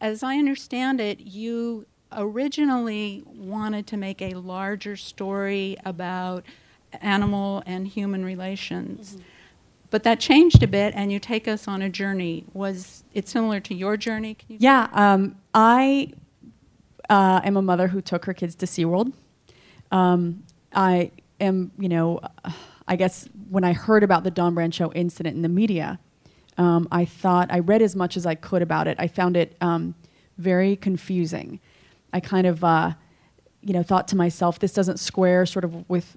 as I understand it, you originally wanted to make a larger story about animal and human relations. Mm-hmm. But that changed a bit, and you take us on a journey. Was it similar to your journey? Can you I am a mother who took her kids to SeaWorld. I am, I guess when I heard about the Dawn Brand Show incident in the media, I read as much as I could about it. I found it very confusing. I kind of, thought to myself, this doesn't square sort of with,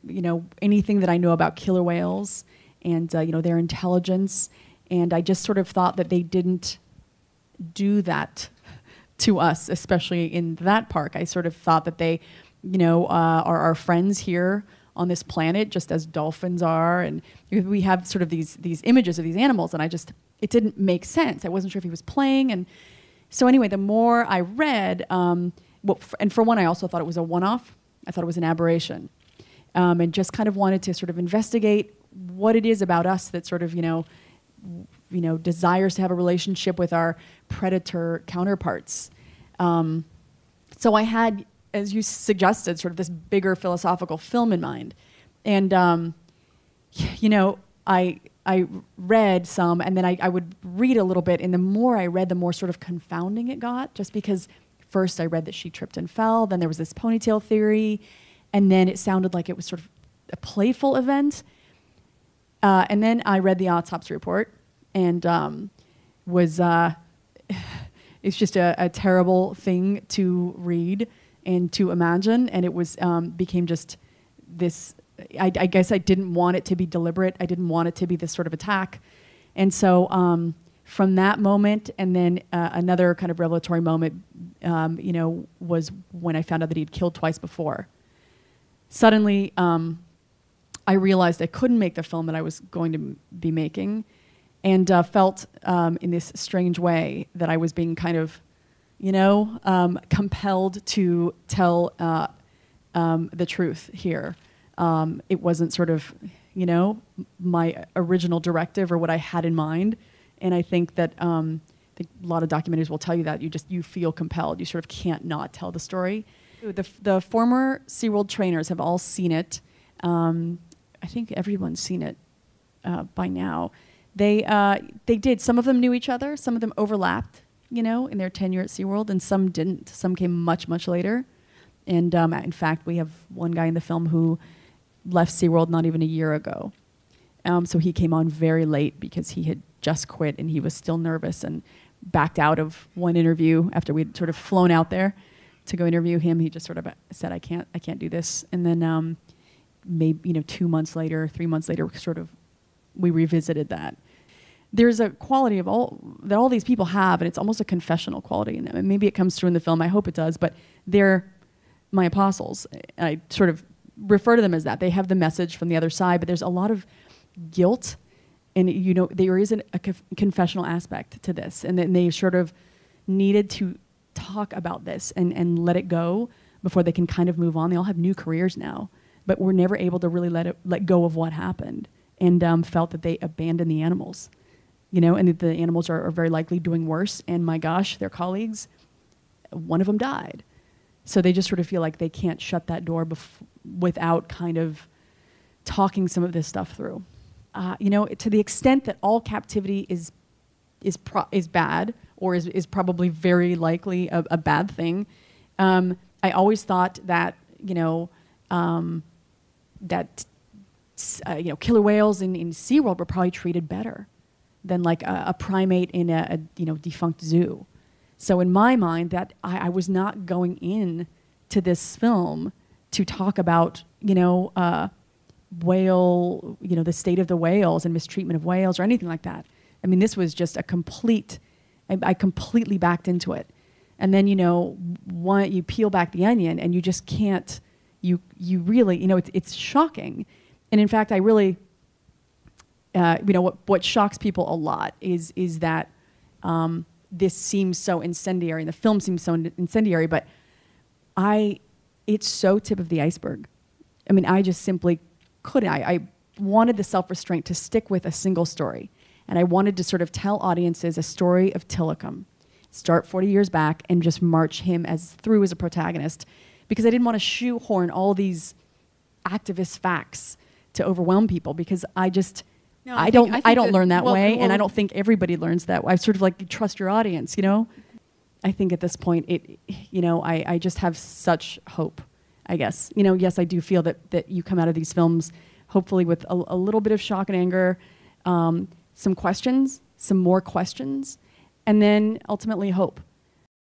anything that I know about killer whales and, their intelligence. And I just sort of thought that they didn't do that to us, especially in that park. I sort of thought that they, are our friends here on this planet, just as dolphins are. And we have sort of these images of these animals, and it didn't make sense. I wasn't sure if he was playing. And so anyway, the more I read, and for one, I also thought it was a one-off. I thought it was an aberration. And just kind of wanted to sort of investigate what it is about us that sort of, desires to have a relationship with our predator counterparts. So I had, as you suggested, sort of this bigger philosophical film in mind. And, I read some, and then I would read a little bit, and the more I read, the more sort of confounding it got, just because first I read that she tripped and fell, then there was this ponytail theory, and then it sounded like it was sort of a playful event. And then I read the autopsy report, and it's just a terrible thing to read and to imagine, and it was became just this. I guess I didn't want it to be deliberate. I didn't want it to be this sort of attack, and so from that moment, and then another kind of revelatory moment, was when I found out that he'd killed twice before. Suddenly, I realized I couldn't make the film that I was going to be making, and felt in this strange way that I was being kind of, compelled to tell the truth here. It wasn't sort of, my original directive or what I had in mind. And I think that a lot of documentaries will tell you that you feel compelled. You sort of can't not tell the story. The former SeaWorld trainers have all seen it. I think everyone's seen it by now. They did. Some of them knew each other. Some of them overlapped, in their tenure at SeaWorld, and some didn't. Some came much, much later. And in fact, we have one guy in the film who left SeaWorld not even a year ago. So he came on very late because he had just quit and he was still nervous and backed out of one interview after we'd sort of flown out there to go interview him. He just sort of said, I can't do this. And then maybe 2 months later, 3 months later, we revisited that. There's a quality of all these people have, and it's almost a confessional quality in them. And maybe it comes through in the film. I hope it does. But they're my apostles. I sort of refer to them as that. They have the message from the other side, but there's a lot of guilt, and there is a confessional aspect to this, and then they sort of needed to talk about this and let it go before they can kind of move on. They all have new careers now, but were never able to really let go of what happened, and felt that they abandoned the animals, and that the animals are very likely doing worse. And my gosh, their colleagues, one of them died. So they just sort of feel like they can't shut that door without kind of talking some of this stuff through. To the extent that all captivity is bad, or is probably very likely a bad thing, I always thought that killer whales in SeaWorld were probably treated better than like a primate in a defunct zoo. So in my mind, that I was not going in to this film to talk about, whale, the state of the whales and mistreatment of whales or anything like that. I mean, this was just I completely backed into it. And then, you peel back the onion and you just can't, you really, it's shocking. And in fact, I really, what shocks people a lot is that this seems so incendiary, and the film seems so incendiary, but it's so tip of the iceberg. I mean, I just simply couldn't. I wanted the self-restraint to stick with a single story, and I wanted to sort of tell audiences a story of Tillicum, start 40 years back and just march him through as a protagonist, because I didn't want to shoehorn all these activist facts to overwhelm people, because I don't learn that way, and I don't think everybody learns that way. I sort of like trust your audience, you know? I think at this point, I just have such hope, I guess. You know, yes, I do feel that you come out of these films hopefully with a little bit of shock and anger, some questions, some more questions, and then ultimately hope.